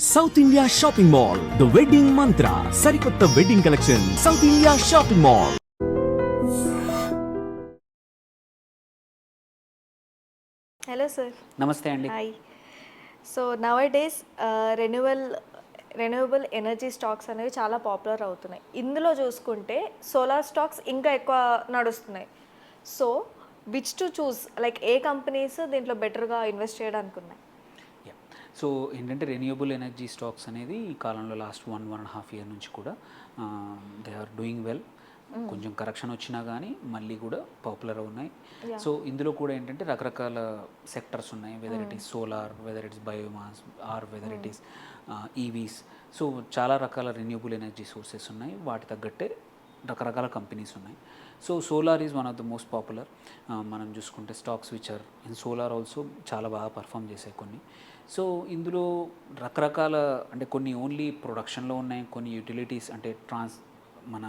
South India shopping mall the wedding Mantra సరికొత్త wedding collection South India shopping mall. Hello sir. నమస్తే అండి. Hi. So nowadays renewable energy stocks అనేవి చాలా popular అవుతున్నాయి. ఇందులో చూసుకుంటే సోలార్ స్టాక్స్ ఇంకా ఎక్కువ నడుస్తున్నాయి. So which to choose, like A companies దీంట్లో బెటర్గా ఇన్వెస్ట్ చేయడానికి ఉన్నాయి? సో ఏంటంటే రెన్యూవబుల్ ఎనర్జీ స్టాక్స్ అనేది ఈ కాలంలో లాస్ట్ 1.5 ఇయర్ నుంచి కూడా దే ఆర్ డూయింగ్ వెల్. కొంచెం కరెక్షన్ వచ్చినా కానీ మళ్ళీ కూడా పాపులర్ ఉన్నాయి. సో ఇందులో కూడా ఏంటంటే రకరకాల సెక్టర్స్ ఉన్నాయి, whether it is solar, whether it is biomass or whether it is EVs. So చాలా రకాల రెన్యూవబుల్ ఎనర్జీ సోర్సెస్ ఉన్నాయి, వాటి తగ్గట్టే రకరకాల కంపెనీస్ ఉన్నాయి. So solar is one of the most popular. మనం చూసుకుంటే stocks which are in solar also చాలా బాగా పర్ఫామ్ చేసాయి కొన్ని. సో ఇందులో రకరకాల అంటే కొన్ని ఓన్లీ ప్రొడక్షన్లో ఉన్నాయి, కొన్ని యూటిలిటీస్ అంటే మన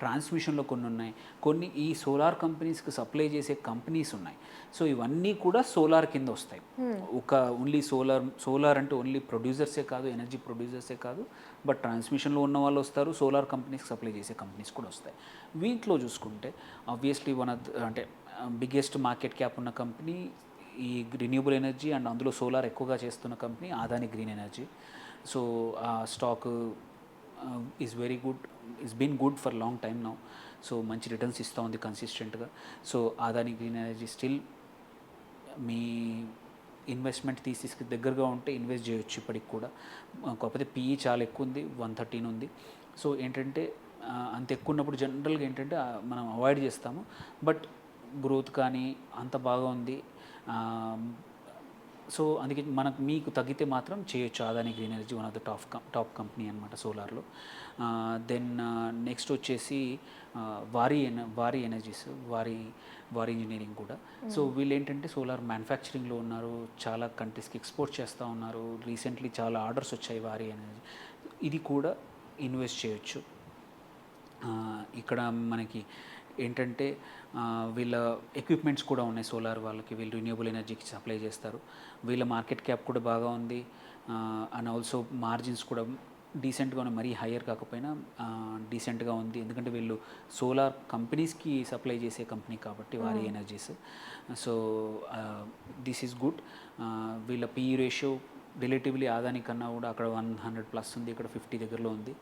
ట్రాన్స్మిషన్లో కొన్ని ఉన్నాయి, కొన్ని ఈ సోలార్ కంపెనీస్కి సప్లై చేసే కంపెనీస్ ఉన్నాయి. సో ఇవన్నీ కూడా సోలార్ కింద వస్తాయి. ఒక ఓన్లీ సోలార్ అంటే ఓన్లీ ప్రొడ్యూసర్సే కాదు, ఎనర్జీ ప్రొడ్యూసర్సే కాదు, బట్ ట్రాన్స్మిషన్లో ఉన్న వాళ్ళు వస్తారు, సోలార్ కంపెనీస్కి సప్లై చేసే కంపెనీస్ కూడా వస్తాయి. వీటిలో చూసుకుంటే ఆబ్వియస్లీ అంటే బిగ్గెస్ట్ మార్కెట్ క్యాప్ ఉన్న కంపెనీ ఈ రిన్యూవబుల్ ఎనర్జీ అండ్ అందులో సోలార్ ఎక్కువగా చేస్తున్న company Adani Green Energy. So ఆ stock is very good, is been good for long time now. So మంచి రిటర్న్స్ ఇస్తూ ఉంది కన్సిస్టెంట్గా. So Adani Green Energy still మీ ఇన్వెస్ట్మెంట్ థీసిస్కి దగ్గరగా ఉంటే ఇన్వెస్ట్ చేయొచ్చు ఇప్పటికి కూడా. కాకపోతే పిఈ చాలా ఎక్కువ ఉంది, 113 ఉంది. సో ఏంటంటే అంత ఎక్కువ ఉన్నప్పుడు జనరల్గా ఏంటంటే మనం అవాయిడ్ చేస్తాము. బట్ గ్రోత్ కానీ అంత బాగా ఉంది. సో అందుకే మీకు తగ్గితే మాత్రం చేయొచ్చు. Adani Green energy one of the top company అనమాట సోలార్లో. దెన్ నెక్స్ట్ వచ్చేసి వారీ ఎనర్జీస్, వారీ ఇంజనీరింగ్ కూడా. సో వీళ్ళు ఏంటంటే సోలార్ మ్యానుఫ్యాక్చరింగ్లో ఉన్నారు, చాలా కంట్రీస్కి ఎక్స్పోర్ట్ చేస్తూ ఉన్నారు. రీసెంట్లీ చాలా ఆర్డర్స్ వచ్చాయి వారీ ఎనర్జీ. ఇది కూడా ఇన్వెస్ట్ చేయొచ్చు. ఇక్కడ మనకి ఏంటంటే వీళ్ళ ఎక్విప్మెంట్స్ కూడా ఉన్నాయి సోలార్ వాళ్ళకి, వీళ్ళు రిన్యూవబుల్ ఎనర్జీకి సప్లై చేస్తారు. వీళ్ళ మార్కెట్ క్యాప్ కూడా బాగా ఉంది. అండ్ ఆల్సో మార్జిన్స్ కూడా డీసెంట్గా ఉన్నాయి, మరీ హయ్యర్ కాకపోయినా డీసెంట్గా ఉంది. ఎందుకంటే వీళ్ళు సోలార్ కంపెనీస్కి సప్లై చేసే కంపెనీ కాబట్టి Waaree Energies. So this is good. వీళ్ళ పిఈ రేషియో రిలేటివ్లీ అదాని కన్నా కూడా అక్కడ 100+ ఉంది, ఇక్కడ 50 దగ్గరలో ఉంది.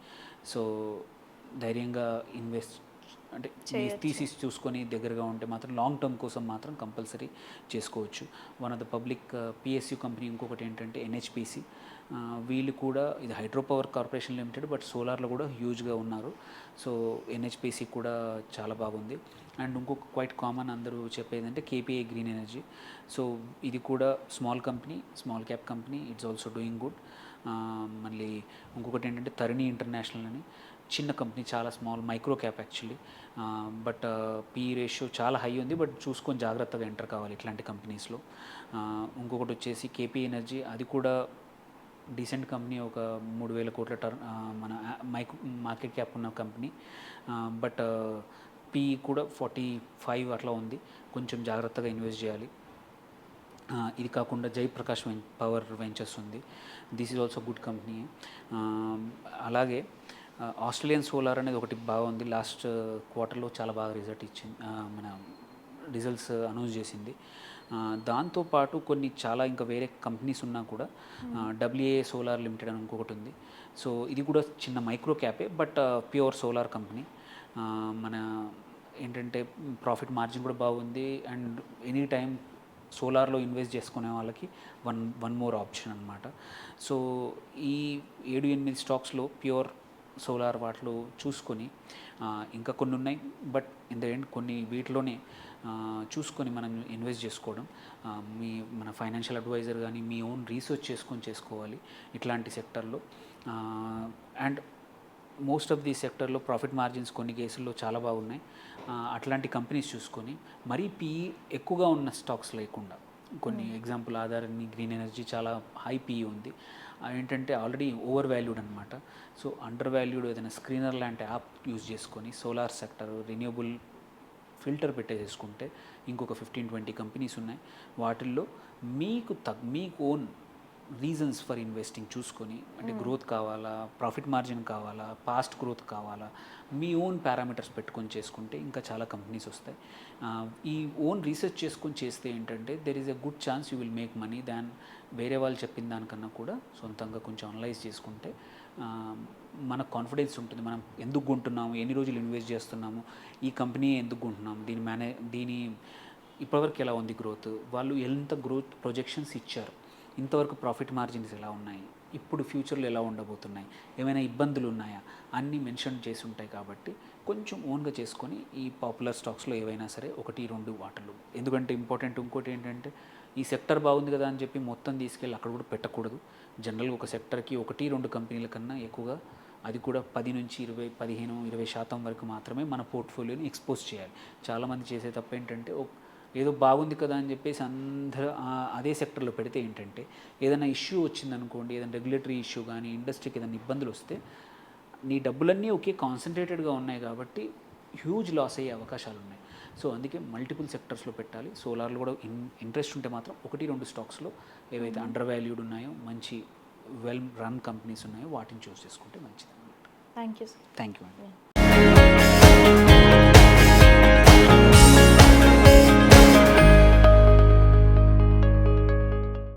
సో ధైర్యంగా ఇన్వెస్ట్ అంటే థీసిస్ చూసుకొని దగ్గరగా ఉంటే మాత్రం లాంగ్ టర్మ్ కోసం మాత్రం కంపల్సరీ చేసుకోవచ్చు. One of the public PSU company ఇంకొకటి ఏంటంటే ఎన్హెచ్పిసి. వీళ్ళు కూడా ఇది hydro power corporation limited, but సోలార్లో కూడా హ్యూజ్గా ఉన్నారు. సో ఎన్హెచ్పిసి కూడా చాలా బాగుంది. అండ్ ఇంకొక క్వైట్ కామన్ అందరూ చెప్పేది అంటే కేపీఐ గ్రీన్ ఎనర్జీ. సో ఇది కూడా small cap company, it's also doing good. మళ్ళీ ఇంకొకటి ఏంటంటే తరిణి ఇంటర్నేషనల్ అని చిన్న కంపెనీ, చాలా small micro cap actually. But P ratio చాలా హై ఉంది, బట్ చూసుకొని జాగ్రత్తగా ఎంటర్ కావాలి ఇట్లాంటి కంపెనీస్లో. ఇంకొకటి వచ్చేసి కేపీ ఎనర్జీ, అది కూడా డీసెంట్ కంపెనీ, ఒక 3,000 కోట్ల మన మార్కెట్ క్యాప్ ఉన్న కంపెనీ. బట్ పీ కూడా 45 అట్లా ఉంది, కొంచెం జాగ్రత్తగా ఇన్వెస్ట్ చేయాలి. ఇది కాకుండా జయప్రకాష్ పవర్ వెంచర్స్ ఉంది, this is also good company. అలాగే ఆస్ట్రేలియన్ సోలార్ అనేది ఒకటి బాగుంది, లాస్ట్ క్వార్టర్లో చాలా బాగా రిజల్ట్స్ అనౌన్స్ చేసింది. దాంతోపాటు కొన్ని చాలా ఇంకా వేరే కంపెనీస్ ఉన్నా కూడా డబ్ల్యూఏ సోలార్ లిమిటెడ్ అని ఇంకొకటి ఉంది. సో ఇది కూడా చిన్న మైక్రో క్యాపే, బట్ ప్యూర్ సోలార్ కంపెనీ. మన ఏంటంటే ప్రాఫిట్ మార్జిన్ కూడా బాగుంది. అండ్ ఎనీ టైం సోలార్లో ఇన్వెస్ట్ చేసుకునే వాళ్ళకి వన్ మోర్ ఆప్షన్ అనమాట. సో ఈ 7-8 స్టాక్స్లో ప్యూర్ సోలార్ వాటిలో చూసుకొని, ఇంకా కొన్ని ఉన్నాయి, బట్ ఇన్ ద ఎండ్ కొన్ని వీటిలోనే చూసుకొని మనం ఇన్వెస్ట్ చేసుకోవడం. మన ఫైనాన్షియల్ అడ్వైజర్ కానీ మీ ఓన్ రీసెర్చ్ చేసుకోవాలి ఇట్లాంటి సెక్టర్లో. అండ్ మోస్ట్ ఆఫ్ ది సెక్టర్లో ప్రాఫిట్ మార్జిన్స్ కొన్ని కేసుల్లో చాలా బాగున్నాయి. అట్లాంటి కంపెనీస్ చూసుకొని మరీ పీఈ ఎక్కువగా ఉన్న స్టాక్స్ లేకుండా, కొన్ని ఎగ్జాంపుల్ అదాని గ్రీన్ ఎనర్జీ చాలా హై పీఈ ఉంది, ఏంటంటే ఆల్రెడీ ఓవర్ వాల్యూడ్ అనమాట. సో అండర్ వాల్యూడ్ ఏదైనా స్క్రీనర్ లాంటి యాప్ యూజ్ చేసుకొని సోలార్ సెక్టర్ రెన్యూవబుల్ ఫిల్టర్ పెట్టేసుకుంటే ఇంకొక 15-20 కంపెనీస్ ఉన్నాయి. వాటిల్లో మీకు ఓన్ రీజన్స్ ఫర్ ఇన్వెస్టింగ్ చూసుకొని, అంటే గ్రోత్ కావాలా, ప్రాఫిట్ మార్జిన్ కావాలా, పాస్ట్ గ్రోత్ కావాలా, మీ ఓన్ పారామీటర్స్ పెట్టుకొని చేసుకుంటే ఇంకా చాలా కంపెనీస్ వస్తాయి. ఈ ఓన్ రీసెర్చ్ చేసుకొని చేస్తే ఏంటంటే there is a good chance you will make money than వేరే వాళ్ళు చెప్పిన దానికన్నా కూడా సొంతంగా కొంచెం అనలైజ్ చేసుకుంటే మనకు కాన్ఫిడెన్స్ ఉంటుంది. మనం ఎందుకు కొంటున్నాము, ఎన్ని రోజులు ఇన్వెస్ట్ చేస్తున్నాము, ఈ కంపెనీ ఎందుకు కొంటున్నాము, దీని ఇప్పటివరకు ఎలా ఉంది గ్రోత్, వాళ్ళు ఎంత గ్రోత్ ప్రొజెక్షన్స్ ఇచ్చారు, ఇంతవరకు ప్రాఫిట్ మార్జిన్స్ ఎలా ఉన్నాయి, ఇప్పుడు ఫ్యూచర్లో ఎలా ఉండబోతున్నాయి, ఏమైనా ఇబ్బందులు ఉన్నాయా, అన్నీ మెన్షన్ చేసి ఉంటాయి. కాబట్టి కొంచెం ఓన్గా చేసుకొని ఈ పాపులర్ స్టాక్స్లో ఏవైనా సరే 1-2 వాటలు. ఎందుకంటే ఇంకోటి ఏంటంటే ఈ సెక్టర్ బాగుంది కదా అని చెప్పి మొత్తం తీసుకెళ్ళి అక్కడ కూడా పెట్టకూడదు. జనరల్గా ఒక సెక్టర్కి 1-2 కంపెనీల కన్నా ఎక్కువగా, అది కూడా 10 నుంచి 15-20% వరకు మాత్రమే మన పోర్ట్ఫోలియోని ఎక్స్పోజ్ చేయాలి. చాలామంది చేసే తప్పు ఏంటంటే ఏదో బాగుంది కదా అని చెప్పేసి అందరూ అదే సెక్టర్లో పెడితే ఏంటంటే ఏదైనా ఇష్యూ వచ్చిందనుకోండి, ఏదైనా రెగ్యులేటరీ ఇష్యూ కానీ, ఇండస్ట్రీకి ఏదైనా ఇబ్బందులు వస్తే నీ డబ్బులన్నీ ఒకే కాన్సన్ట్రేటెడ్గా ఉన్నాయి కాబట్టి హ్యూజ్ లాస్ అయ్యే అవకాశాలు ఉన్నాయి. సో అందుకే మల్టిపుల్ సెక్టర్స్లో పెట్టాలి. సోలార్లో కూడా ఇంట్రెస్ట్ ఉంటే మాత్రం 1-2 స్టాక్స్లో ఏవైతే అండర్ వాల్యూడ్ ఉన్నాయో, మంచి వెల్ రన్ కంపెనీస్ ఉన్నాయో వాటిని చూస్ చేసుకుంటే మంచిది అన్నమాట. Thank you sir. Thank you అండి.